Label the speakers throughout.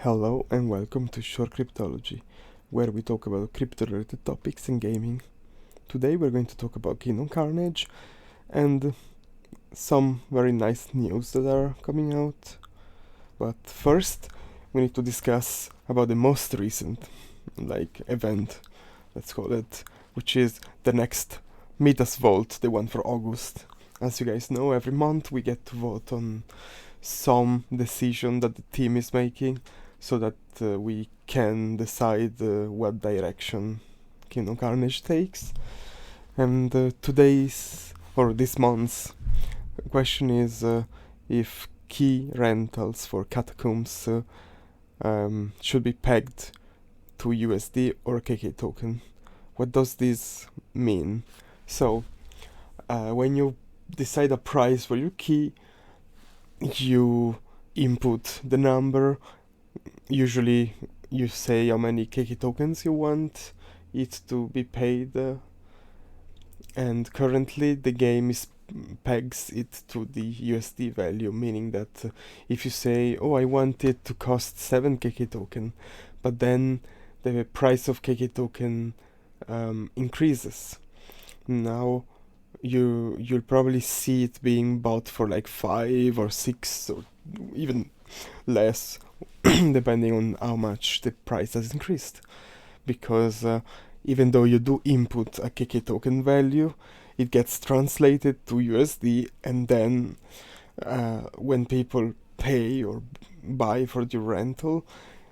Speaker 1: Hello and welcome to ShortCryptology, where we talk about crypto-related topics in gaming. Today we're going to talk about Kingdom Carnage and some very nice news that are coming out. But first, we need to discuss about the most recent, event, let's call it, which is the next Midas Vault, the one for August. As you guys know, every month we get to vote on some decision that the team is making, so that we can decide what direction Kingdom Carnage takes. And this month's question is if key rentals for Catacombs should be pegged to USD or KK token. What does this mean? So, when you decide a price for your key, you input the number. Usually you say how many KK tokens you want it to be paid, and currently the game pegs it to the USD value, meaning that if you say, oh, I want it to cost 7 KK token, but then the price of KK token increases. Now you'll probably see it being bought for like 5 or 6 or even less depending on how much the price has increased, because even though you do input a KK token value, it gets translated to USD, and then when people pay or buy for the rental,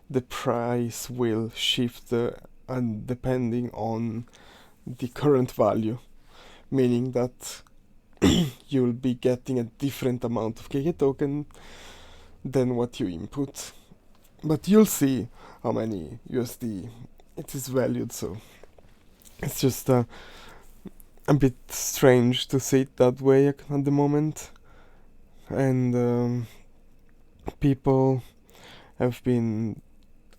Speaker 1: the price will shift and depending on the current value, meaning that you'll be getting a different amount of KK token than what you input. But you'll see how many USD it is valued, so it's just a bit strange to see it that way at the moment. And people have been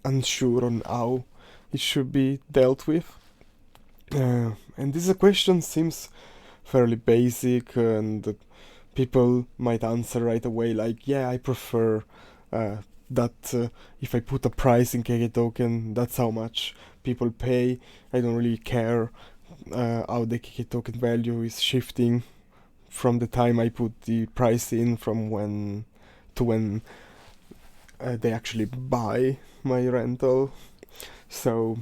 Speaker 1: unsure on how it should be dealt with. And this question seems fairly basic, and people might answer right away like, yeah, I prefer that if I put a price in KK token, that's how much people pay. I don't really care how the KK token value is shifting from the time I put the price in, from when they actually buy my rental. So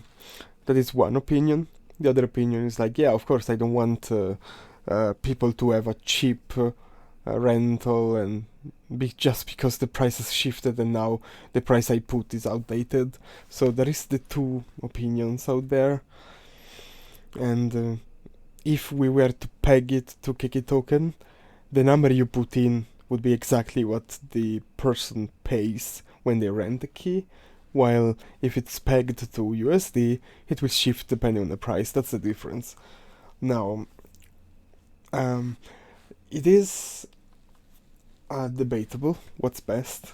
Speaker 1: that is one opinion. The other opinion is like, yeah, of course I don't want people to have a cheap rental and just because the price has shifted and now the price I put is outdated. So there is the two opinions out there. And if we were to peg it to KK token, the number you put in would be exactly what the person pays when they rent the key, while if it's pegged to USD, it will shift depending on the price. That's the difference. Now, it is debatable what's best.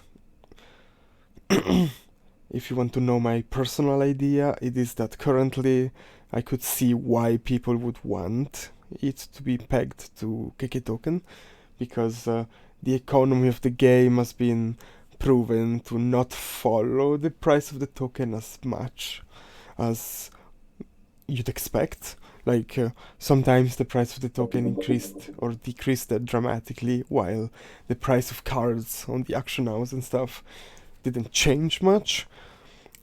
Speaker 1: If you want to know my personal idea, it is that currently I could see why people would want it to be pegged to KK token, because the economy of the game has been proven to not follow the price of the token as much as you'd expect. Sometimes the price of the token increased or decreased dramatically, while the price of cards on the auction house and stuff didn't change much.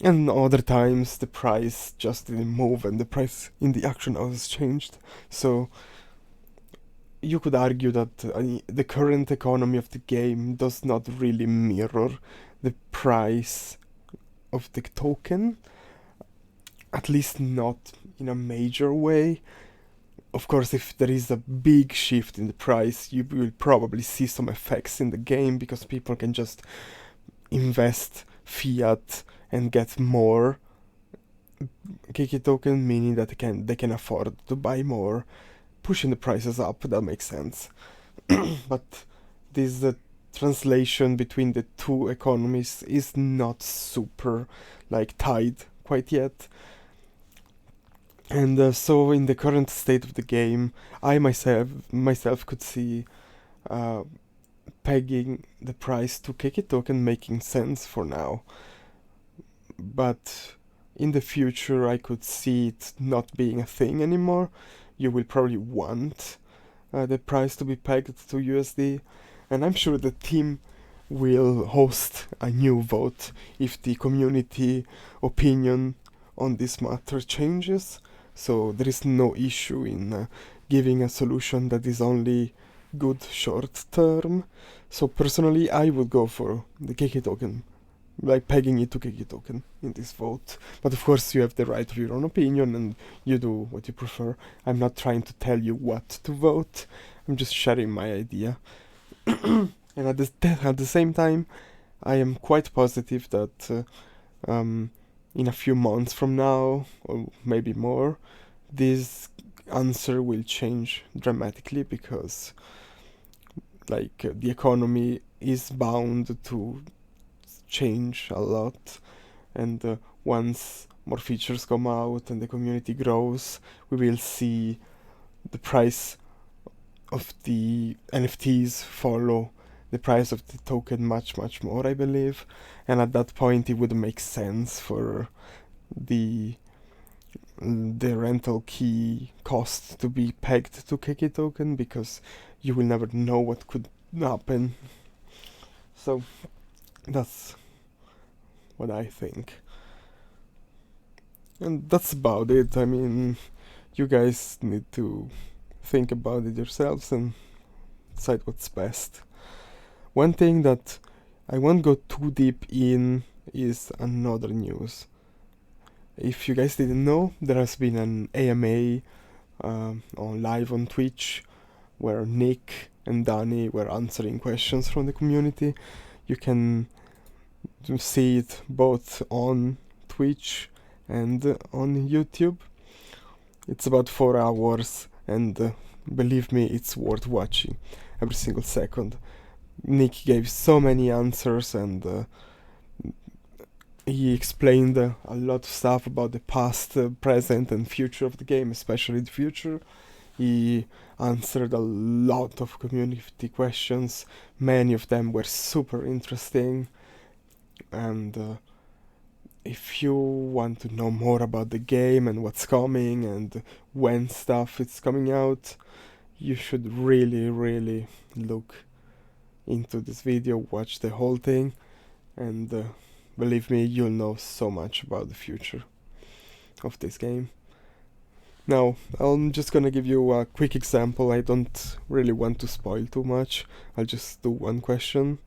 Speaker 1: And other times the price just didn't move and the price in the auction house changed. So you could argue that the current economy of the game does not really mirror the price of the token, at least not in a major way. Of course, if there is a big shift in the price, you will probably see some effects in the game, because people can just invest fiat and get more KK token, meaning that they can afford to buy more, pushing the prices up. That makes sense. But this translation between the two economies is not super tied quite yet. And so in the current state of the game, I myself could see pegging the price to KK token making sense for now. but in the future I could see it not being a thing anymore. You will probably want the price to be pegged to USD, and I'm sure the team will host a new vote if the community opinion on this matter changes. So there is no issue in giving a solution that is only good short term. So personally I would go for the KK token, like pegging it to KK token in this vote. But of course you have the right of your own opinion and you do what you prefer. I'm not trying to tell you what to vote, I'm just sharing my idea. And at the same time, I am quite positive that in a few months from now, or maybe more, this answer will change dramatically, because the economy is bound to change a lot, and once more features come out and the community grows, we will see the price of the NFTs follow the price of the token much more, I believe, and at that point it would make sense for the rental key cost to be pegged to KK token, because you will never know what could happen. So that's what I think, and that's about it. I mean, you guys need to think about it yourselves and decide what's best. One thing that I won't go too deep in is another news. If you guys didn't know, there has been an AMA on live on Twitch where Nick and Danny were answering questions from the community. You can see it both on Twitch and on YouTube. It's about 4 hours, and believe me, it's worth watching every single second. Nick gave so many answers, and he explained a lot of stuff about the past, present and future of the game, especially the future. He answered a lot of community questions. Many of them were super interesting, and if you want to know more about the game and what's coming and when stuff is coming out, you should really look into this video, watch the whole thing, and believe me, you'll know so much about the future of this game. Now, I'm just gonna give you a quick example. I don't really want to spoil too much. I'll just do one question.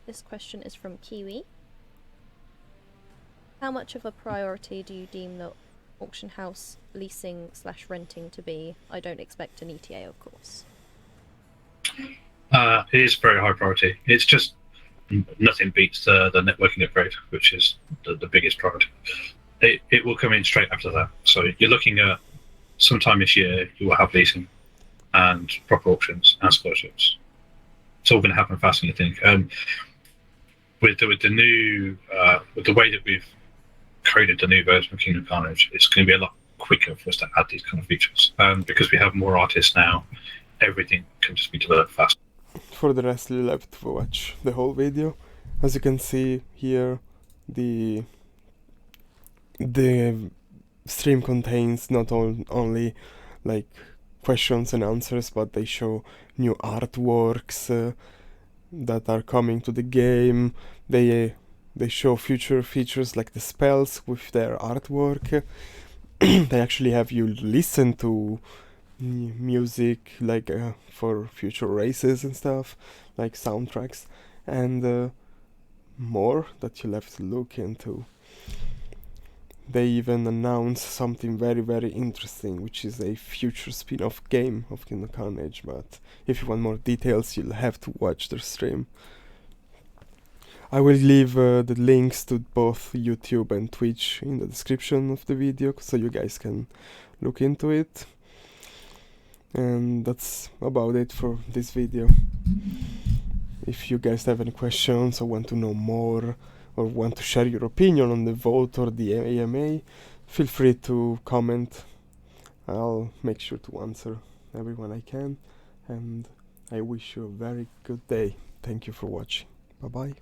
Speaker 2: This question is from Kiwi. How much of a priority do you deem the auction house leasing/renting to be? I don't expect an ETA, of course.
Speaker 3: It is very high priority. It's just nothing beats the networking upgrade, which is the biggest priority. It will come in straight after that. So you're looking at sometime this year, you will have leasing and proper auctions and scholarships. It's all going to happen faster than you think. With the new, with the way that we've created the new version of Kingdom Carnage, it's going to be a lot quicker for us to add these kind of features. Because we have more artists now, everything can just be developed faster.
Speaker 1: For the rest, you'll have to watch the whole video. As you can see here, the stream contains not only like questions and answers, but they show new artworks that are coming to the game. They show future features like the spells with their artwork. They actually have you listen to music like for future races and stuff, like soundtracks, and more that you'll have to look into. They even announced something very interesting, which is a future spin-off game of Kingdom Carnage, but if you want more details, you'll have to watch their stream. I will leave the links to both YouTube and Twitch in the description of the video, so you guys can look into it. And that's about it for this video. If you guys have any questions or want to know more, or want to share your opinion on the vote or the AMA, feel free to comment. I'll make sure to answer everyone I can, and I wish you a very good day. Thank you for watching. Bye bye.